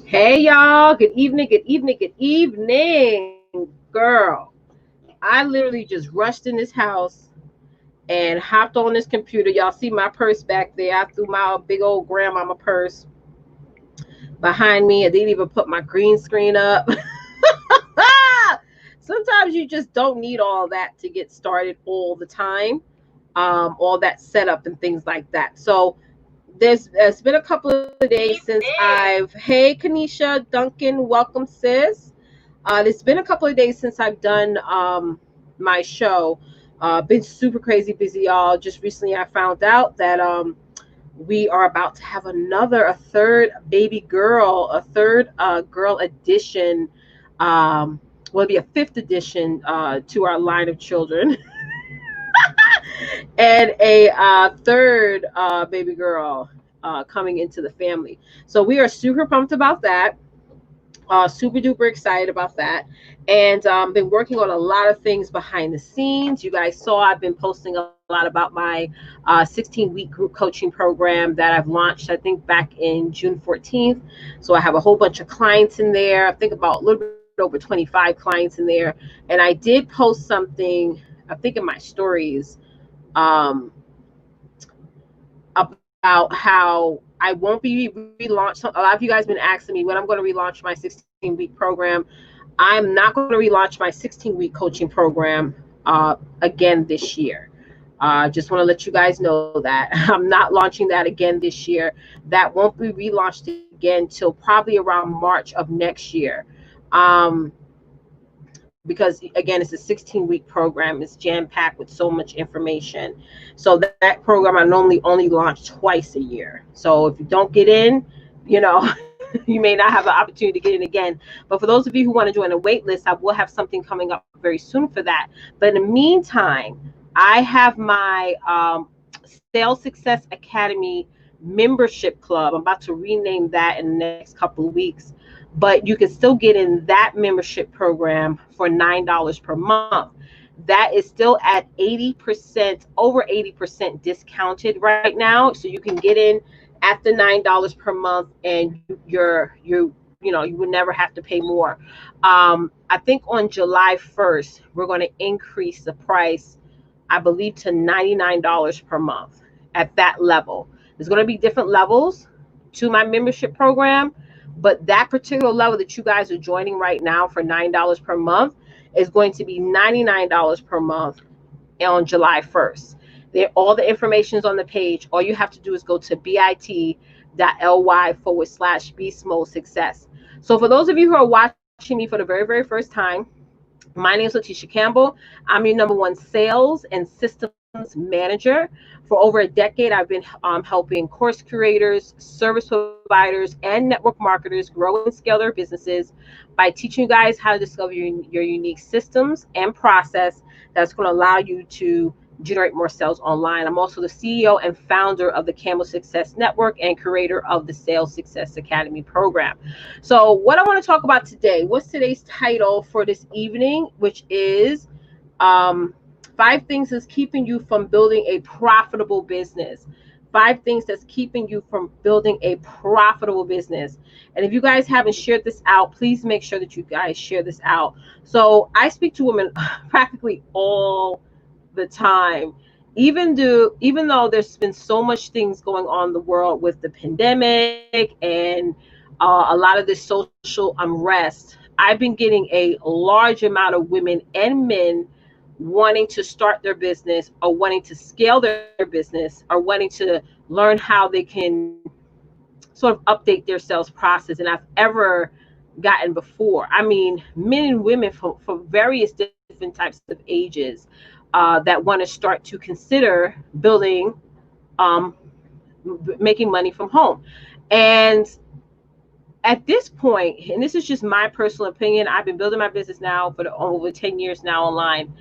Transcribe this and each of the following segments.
Hey y'all, good evening, good evening, good evening. Girl, I literally just rushed in this house and hopped on this computer. Y'all see my purse back there. I threw my big old grandmama purse behind me. I didn't even put my green screen up. Sometimes you just don't need all that to get started all the time, all that setup and things like that. So it's been a couple of days since hey Kanisha, Duncan, welcome sis. It's been a couple of days since I've done my show. Been super crazy busy, y'all. Just recently I found out that we are about to have a third baby girl, a third girl edition. Will be a fifth edition to our line of children, and a third baby girl coming into the family. So we are super pumped about that. Super duper excited about that, and been working on a lot of things behind the scenes. You guys saw I've been posting a lot about my 16-week group coaching program that I've launched, I think, back in June 14th. So I have a whole bunch of clients in there. I think about a little bit over 25 clients in there, and I did post something, I think, in my stories, um, about how I won't be relaunched. A lot of you guys been asking me when I'm going to relaunch my 16-week program. I'm not going to relaunch my 16-week coaching program again this year. Just want to let you guys know that I'm not launching that again this year. That won't be relaunched again till probably around March of next year. Um, because again, it's a 16-week program. It's jam packed with so much information. So that program I normally only launch twice a year. So if you don't get in, you know, you may not have an opportunity to get in again. But for those of you who want to join a wait list, I will have something coming up very soon for that. But in the meantime, I have my Sales Success Academy membership club. I'm about to rename that in the next couple of weeks, but you can still get in that membership program for $9 per month. That is still at 80%, over 80% discounted right now. So you can get in at the $9 per month, and you would never have to pay more. I think on July 1st we're going to increase the price, I believe, to $99 per month at that level. There's going to be different levels to my membership program, but that particular level that you guys are joining right now for $9 per month is going to be $99 per month on July 1st. All the information is on the page. All you have to do is go to bit.ly/beast mode success. So for those of you who are watching me for the very, very first time, my name is Letitia Campbell. I'm your number one sales and systems manager. For over a decade, I've been helping course creators, service providers, and network marketers grow and scale their businesses by teaching you guys how to discover your unique systems and process that's going to allow you to generate more sales online. I'm also the CEO and founder of the Campbell Success Network and creator of the Sales Success Academy program. So what I want to talk about today, what's today's title for this evening, which is um, 5 things that's keeping you from building a profitable business. 5 things that's keeping you from building a profitable business. And if you guys haven't shared this out, please make sure that you guys share this out. So I speak to women practically all the time. Even though there's been so much things going on in the world with the pandemic and a lot of this social unrest, I've been getting a large amount of women and men wanting to start their business, or wanting to scale their business, or wanting to learn how they can sort of update their sales process than I've ever gotten before. I mean, men and women for various different types of ages that want to start to consider building, um, making money from home. And at this point, and this is just my personal opinion, I've been building my business now for over 10 years now online.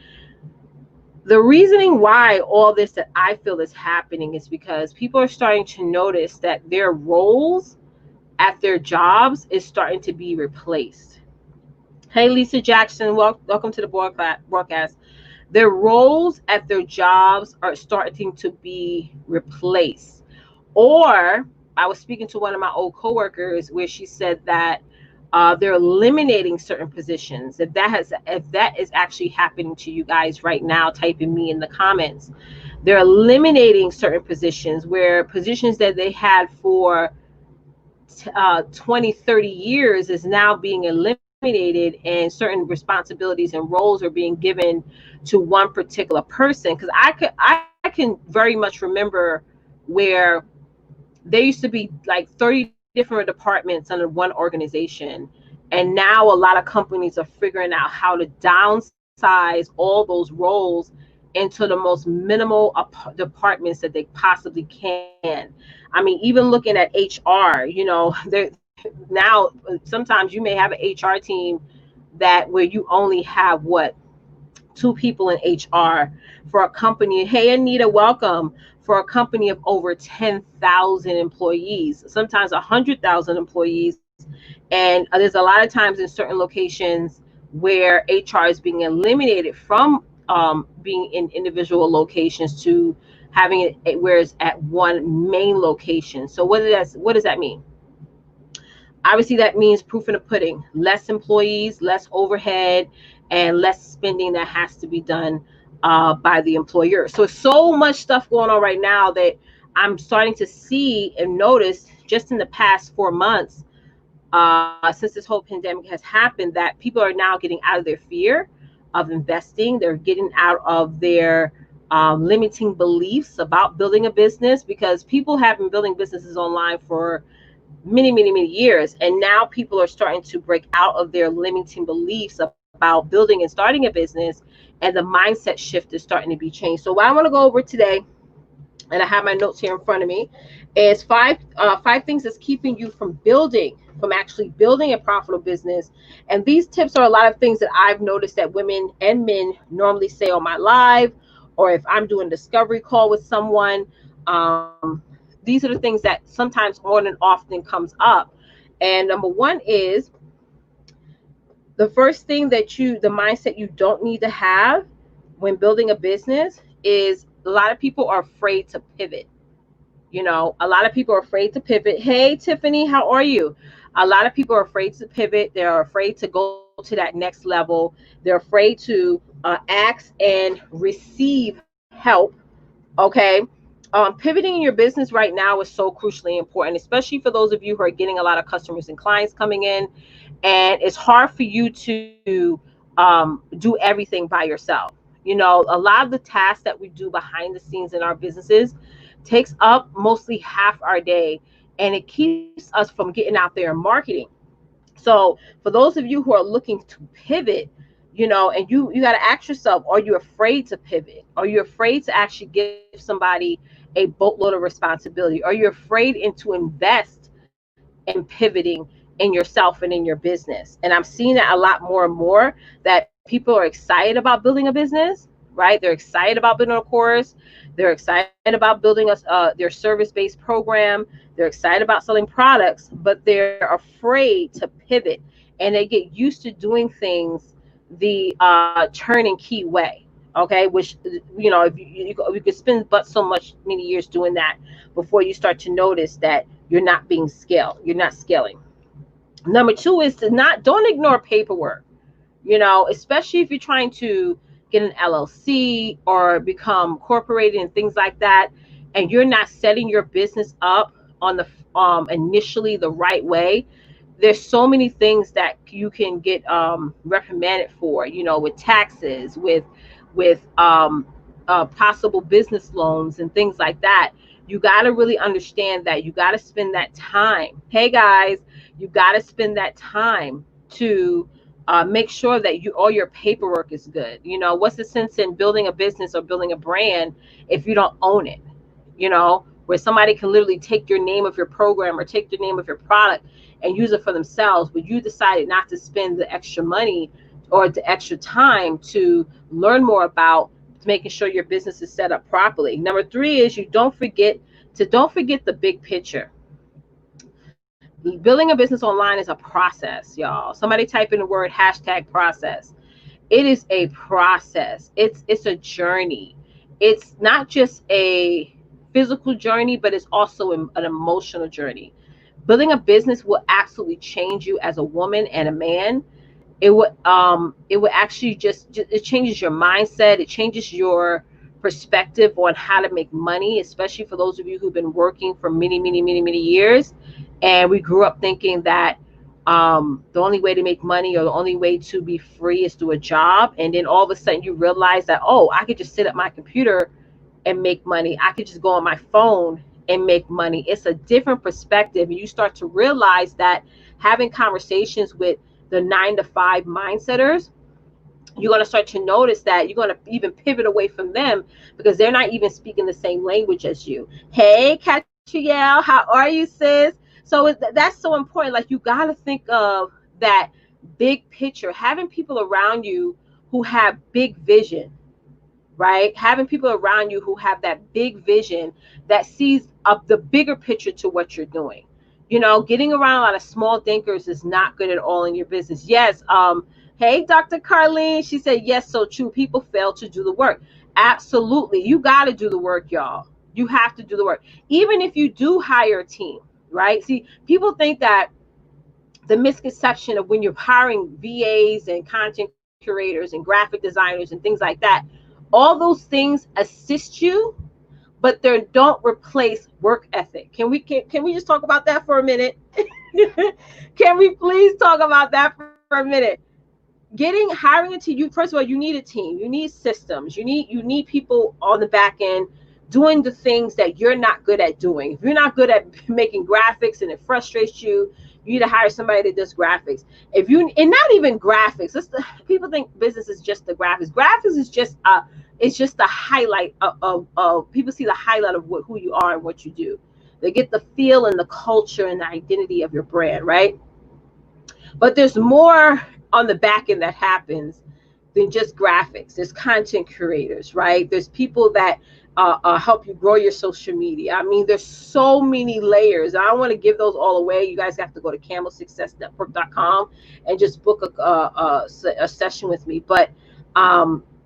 The reasoning why all this that I feel is happening is because people are starting to notice that their roles at their jobs is starting to be replaced. Hey, Lisa Jackson, welcome to the broadcast. Their roles at their jobs are starting to be replaced, or I was speaking to one of my old coworkers where she said that they're eliminating certain positions. If that is actually happening to you guys right now, type in me in the comments. They're eliminating certain positions, where positions that they had for 20, 30 years is now being eliminated, and certain responsibilities and roles are being given to one particular person. Because I can very much remember where there used to be like 30 different departments under one organization, and now a lot of companies are figuring out how to downsize all those roles into the most minimal departments that they possibly can. I mean, even looking at HR, you know, there now sometimes you may have an HR team that where you only have what, 2 people in HR for a company. Hey, Anita, welcome. For a company of over 10,000 employees, sometimes 100,000 employees. And there's a lot of times in certain locations where HR is being eliminated from being in individual locations to having it where it's at one main location. So what does that mean? Obviously, that means proof in the pudding: less employees, less overhead, and less spending that has to be done by the employer. So much stuff going on right now that I'm starting to see and notice just in the past 4 months since this whole pandemic has happened, that people are now getting out of their fear of investing. They're getting out of their limiting beliefs about building a business, because people have been building businesses online for many years, and now people are starting to break out of their limiting beliefs about building and starting a business, and the mindset shift is starting to be changed. So what I want to go over today, and I have my notes here in front of me, is five things that's keeping you from actually building a profitable business. And these tips are a lot of things that I've noticed that women and men normally say on my live, or if I'm doing a discovery call with someone. These are the things that sometimes on and often comes up. And number one is the first thing that the mindset you don't need to have when building a business is a lot of people are afraid to pivot. You know, a lot of people are afraid to pivot. Hey, Tiffany, how are you? A lot of people are afraid to pivot. They're afraid to go to that next level. They're afraid to ask and receive help. Okay. Pivoting in your business right now is so crucially important, especially for those of you who are getting a lot of customers and clients coming in, and it's hard for you to do everything by yourself. You know, a lot of the tasks that we do behind the scenes in our businesses takes up mostly half our day, and it keeps us from getting out there and marketing. So for those of you who are looking to pivot, you know, and you got to ask yourself, are you afraid to pivot? Are you afraid to actually give somebody a boatload of responsibility? Are you afraid to invest in pivoting in yourself and in your business? And I'm seeing that a lot more and more, that people are excited about building a business, right? They're excited about building a course. They're excited about building their service-based program. They're excited about selling products, but they're afraid to pivot, and they get used to doing things the turn and key way. Okay, which, you know, if you could spend but so many years doing that before you start to notice that you're not being scaled. You're not scaling. Number two is don't ignore paperwork. You know, especially if you're trying to get an LLC or become incorporated and things like that, and you're not setting your business up on the initially the right way. There's so many things that you can get reprimanded for, you know, with taxes, with possible business loans and things like that. You got to really understand that you got to spend that time. Hey guys, you got to spend that time to make sure that all your paperwork is good. You know, what's the sense in building a business or building a brand if you don't own it? You know, where somebody can literally take your name of your program or take the name of your product and use it for themselves, but you decided not to spend the extra money or the extra time to learn more about making sure your business is set up properly. Number three is don't forget the big picture. Building a business online is a process, y'all. Somebody type in the word #process. It is a process. It's a journey. It's not just a physical journey, but it's also an emotional journey. Building a business will absolutely change you as a woman and a man. It would actually just it changes your mindset. It changes your perspective on how to make money, especially for those of you who've been working for many years. And we grew up thinking that the only way to make money or the only way to be free is through a job. And then all of a sudden you realize that, oh, I could just sit at my computer and make money. I could just go on my phone and make money. It's a different perspective. And you start to realize that having conversations with the 9-to-5 mindsetters, you're going to start to notice that you're going to even pivot away from them because they're not even speaking the same language as you. Hey, Catrielle, how are you, sis? So that's so important. Like, you got to think of that big picture, having people around you who have big vision, right? Having people around you who have that big vision that sees up the bigger picture to what you're doing. You know, getting around a lot of small thinkers is not good at all in your business. Yes. Hey, Dr. Carlene, she said, yes, so true. People fail to do the work. Absolutely. You got to do the work, y'all. You have to do the work. Even if you do hire a team, right? See, people think that the misconception of when you're hiring VAs and content curators and graphic designers and things like that, all those things assist you, but they don't replace work ethic. Can we just talk about that for a minute? Can we please talk about that for a minute? Hiring a team, first of all, you need a team. You need systems. You need people on the back end doing the things that you're not good at doing. If you're not good at making graphics and it frustrates you, you need to hire somebody that does graphics. And not even graphics. People think business is just the graphics. Graphics is just it's just the highlight of people see the highlight of who you are and what you do. They get the feel and the culture and the identity of your brand, right? But there's more on the back end that happens than just graphics. There's content curators, right? There's people that help you grow your social media. I mean, there's so many layers. I don't want to give those all away. You guys have to go to camelsuccessnetwork.com and just book a session with me. But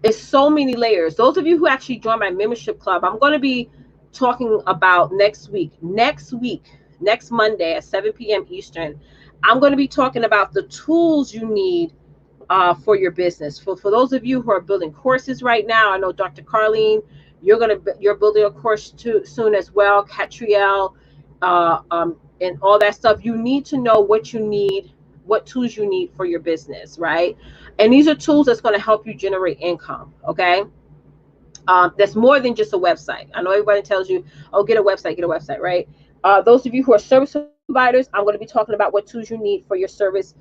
it's so many layers. Those of you who actually join my membership club, I'm going to be talking about next Monday at 7 p.m. Eastern. I'm going to be talking about the tools you need for your business. For those of you who are building courses right now, I know Dr. Carlene, you're building a course soon as well. Catrielle, and all that stuff. You need to know what you need, what tools you need for your business, right? And these are tools that's going to help you generate income. Okay. That's more than just a website. I know everybody tells you, oh, get a website, right? Those of you who are service providers, I'm going to be talking about what tools you need for your service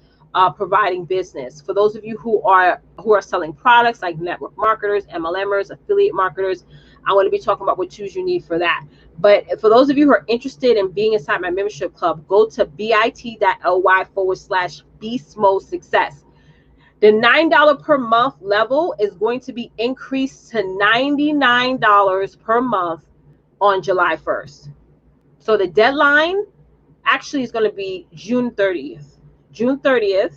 providing business. For those of you who are selling products like network marketers, MLMers, affiliate marketers, I'm going to be talking about what tools you need for that. But for those of you who are interested in being inside my membership club, go to bit.ly/Beast Mode Success. The $9 per month level is going to be increased to $99 per month on July 1st. So the deadline actually is going to be June 30th. June 30th.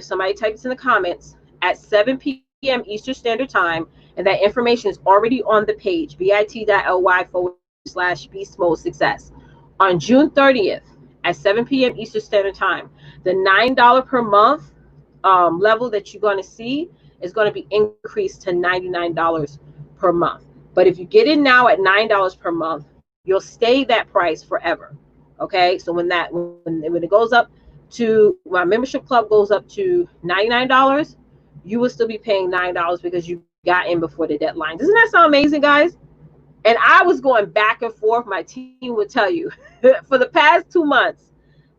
Somebody type this in the comments at 7 p.m. Eastern Standard Time. And that information is already on the page, bit.ly/Beast Mode Success. On June 30th at 7 p.m. Eastern Standard Time, the $9 per month level that you're going to see is going to be increased to $99 per month. But if you get in now at $9 per month, you'll stay that price forever. Okay, so when it goes up to, my membership club goes up to $99, you will still be paying $9 because you got in before the deadline. Doesn't that sound amazing, guys? And I was going back and forth. My team would tell you for the past 2 months,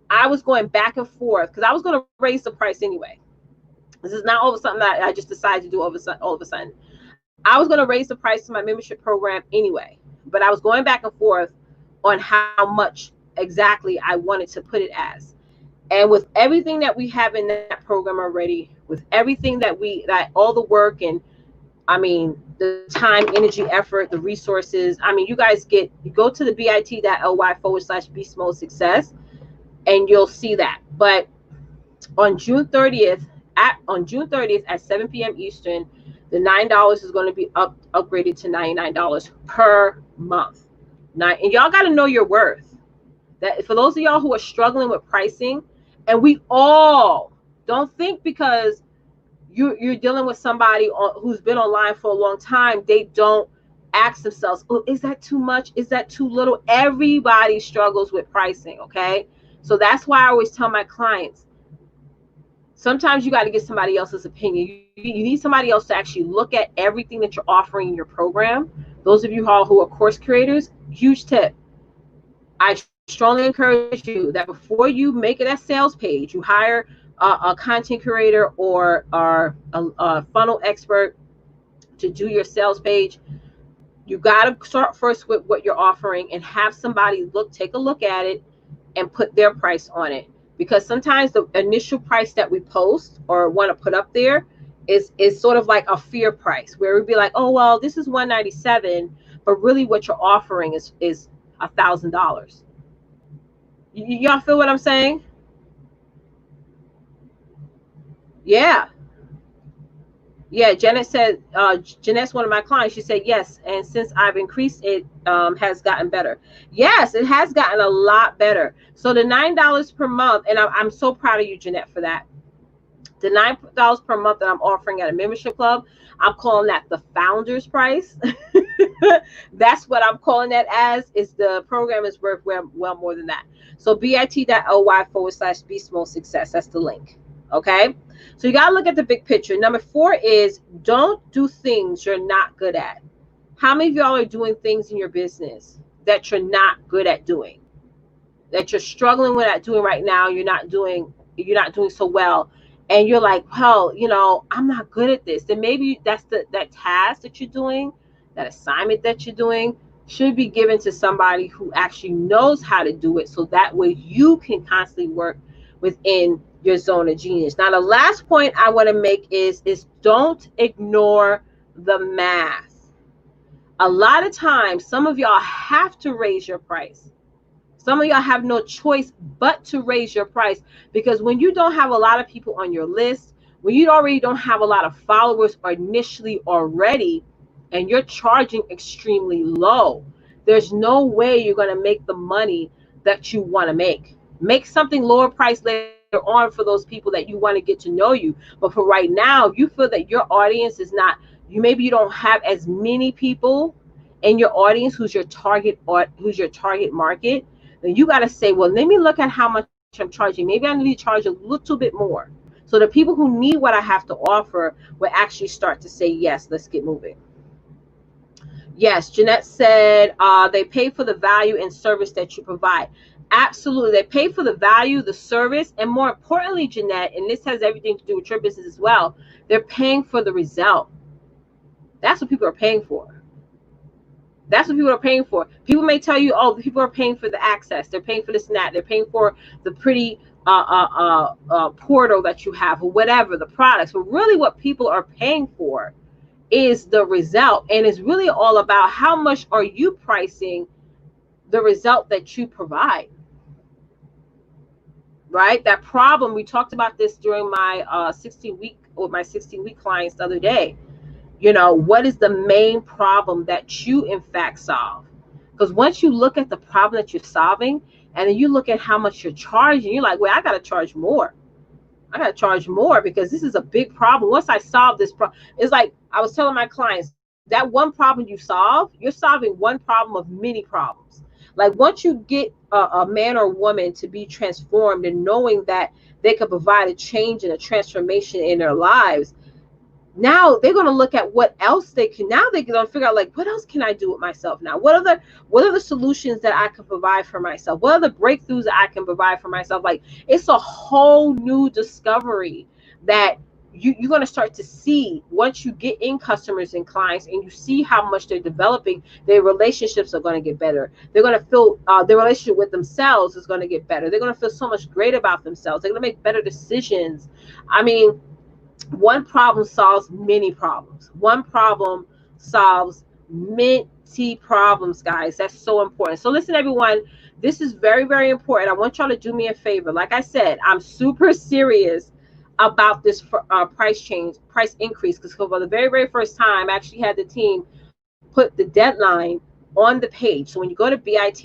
I was going back and forth because I was going to raise the price anyway. This is not all of something that I just decided to do all of a sudden. I was going to raise the price of my membership program anyway, but I was going back and forth on how much exactly I wanted to put it as. And with everything that we have in that program already, with everything that all the work and, I mean, the time, energy, effort, the resources, I mean, you guys you go to the bit.ly/Beast Mode Success and you'll see that. But on June 30th at 7 p.m. Eastern, The $9 is going to be upgraded to $99 per month. And y'all got to know your worth. That for those of y'all who are struggling with pricing, and we all don't think because you're dealing with somebody who's been online for a long time, they don't ask themselves, oh, is that too much? Is that too little? Everybody struggles with pricing, okay? So that's why I always tell my clients, sometimes you got to get somebody else's opinion. You need somebody else to actually look at everything that you're offering in your program. Those of you who are course creators, huge tip. I strongly encourage you that before you make it a sales page, you hire a content creator or a funnel expert to do your sales page. You got to start first with what you're offering and have somebody take a look at it and put their price on it. Because sometimes the initial price that we post or want to put up there is sort of like a fear price, where we'd be like, oh, well, this is $197, but really what you're offering is $1,000. Y'all feel what I'm saying? Yeah. Yeah, Janet said, Jeanette's one of my clients. She said, yes, and since I've increased it, has gotten better. Yes, it has gotten a lot better. So the $9 per month, and I'm so proud of you, Jeanette, for that. The $9 per month that I'm offering at a membership club, I'm calling that the founder's price. That's what I'm calling that as. Is the program is worth well more than that. So bit.ly/Beast Mode Success. That's the link. Okay. So you got to look at the big picture. Number 4 is don't do things you're not good at. How many of y'all are doing things in your business that you're not good at doing, that you're struggling with doing right now? You're not doing so well. And you're like, well, I'm not good at this. Then maybe that's that task that you're doing, that assignment that you're doing should be given to somebody who actually knows how to do it. So that way you can constantly work within your zone of genius. Now, the last point I want to make is don't ignore the math. A lot of times, some of y'all have to raise your price. Some of y'all have no choice but to raise your price, because when you don't have a lot of people on your list, when you already don't have a lot of followers initially already, and you're charging extremely low, there's no way you're going to make the money that you want to make. Make something lower price later on for those people that you want to get to know you. But for right now, you feel that your audience is not, maybe you don't have as many people in your audience who's your target market. Then you got to say, well, let me look at how much I'm charging. Maybe I need to charge a little bit more. So the people who need what I have to offer will actually start to say, yes, let's get moving. Yes, Jeanette said they pay for the value and service that you provide. Absolutely. They pay for the value, the service, and more importantly, Jeanette, and this has everything to do with your business as well, they're paying for the result. That's what people are paying for. That's what people are paying for. People may tell you, oh, people are paying for the access. They're paying for this and that. They're paying for the pretty portal that you have or whatever, the products. But really what people are paying for is the result. And it's really all about how much are you pricing the result that you provide. Right? That problem, we talked about this during my 16-week clients the other day. What is the main problem that you in fact solve? Because once you look at the problem that you're solving and then you look at how much you're charging, you're like, well, I got to charge more. I got to charge more because this is a big problem. Once I solve this problem, it's like I was telling my clients, that one problem you solve, you're solving one problem of many problems. Like once you get a man or woman to be transformed and knowing that they could provide a change and a transformation in their lives, now they're going to look at what else they're going to figure out, like, what else can I do with myself now? What are the solutions that I can provide for myself? What are the breakthroughs that I can provide for myself? Like, it's a whole new discovery that you're going to start to see once you get in customers and clients and you see how much they're developing. Their relationships are going to get better. They're going to feel their relationship with themselves is going to get better. They're going to feel so much great about themselves. They're going to make better decisions. I mean, one problem solves many problems. One problem solves many problems, guys. That's so important. So listen, everyone, this is very, very important. I want y'all to do me a favor. Like I said, I'm super serious about this price increase, because for the very, very first time, I actually had the team put the deadline on the page. So when you go to bit.ly/beast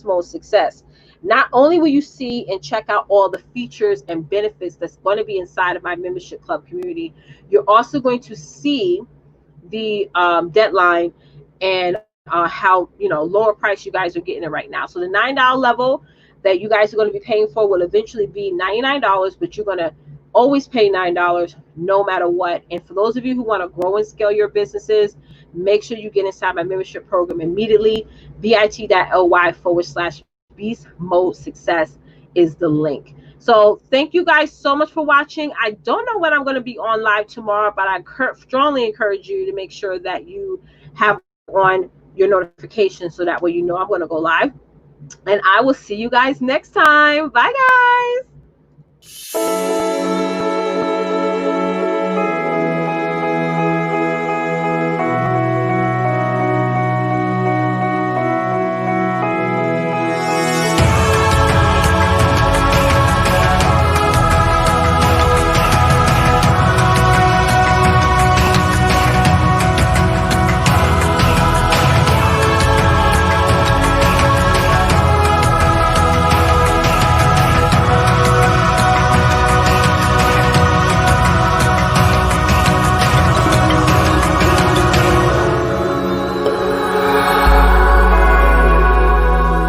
mode success, not only will you see and check out all the features and benefits that's going to be inside of my membership club community, you're also going to see the deadline and how, lower price you guys are getting it right now. So the $9 level that you guys are going to be paying for will eventually be $99, but you're going to always pay $9 no matter what. And for those of you who want to grow and scale your businesses, make sure you get inside my membership program immediately. bit.ly/beast mode success is the link. So thank you guys so much for watching. I don't know when I'm going to be on live tomorrow, but I strongly encourage you to make sure that you have on your notifications so that way you know I'm going to go live. And I will see you guys next time. Bye, guys.